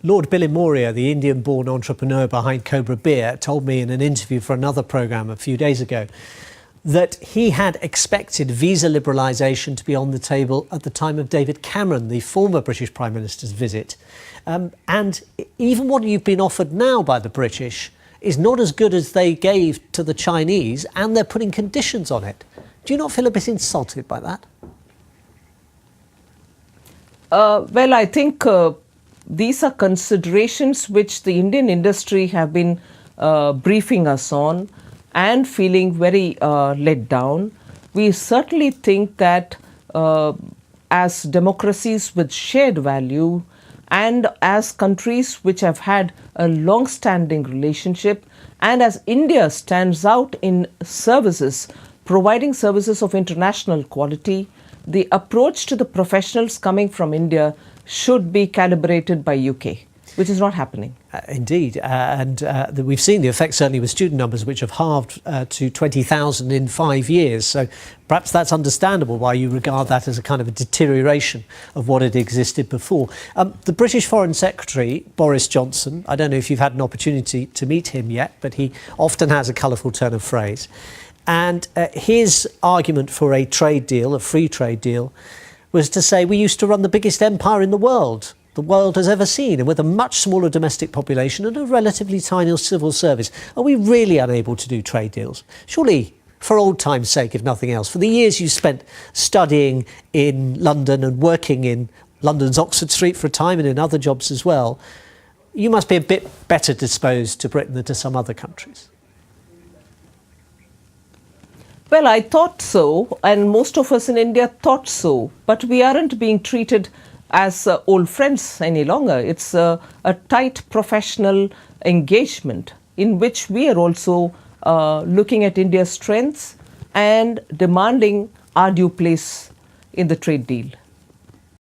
Lord Billy Moria, the Indian-born entrepreneur behind Cobra Beer, told me in an interview for another programme a few days ago that he had expected visa liberalisation to be on the table at the time of David Cameron, the former British Prime Minister's visit. And even what you've been offered now by the British is not as good as they gave to the Chinese, and they're putting conditions on it. Do you not feel a bit insulted by that? Well, I think these are considerations which the Indian industry have been briefing us on and feeling very let down. We certainly think that as democracies with shared value and as countries which have had a long-standing relationship, and as India stands out in services, providing services of international quality, the approach to the professionals coming from India should be calibrated by UK, which is not happening. Indeed, and we've seen the effect certainly with student numbers, which have halved to 20,000 in 5 years. So perhaps that's understandable why you regard that as a kind of a deterioration of what had existed before. The British Foreign Secretary, Boris Johnson, I don't know if you've had an opportunity to meet him yet, but he often has a colourful turn of phrase. And his argument for a trade deal, a free trade deal, was to say we used to run the biggest empire in the world has ever seen, and with a much smaller domestic population and a relatively tiny civil service. Are we really unable to do trade deals? Surely, for old time's sake, if nothing else, for the years you spent studying in London and working in London's Oxford Street for a time and in other jobs as well, you must be a bit better disposed to Britain than to some other countries. Well, I thought so, and most of us in India thought so, but we aren't being treated as old friends any longer. It's a tight professional engagement in which we are also looking at India's strengths and demanding our due place in the trade deal.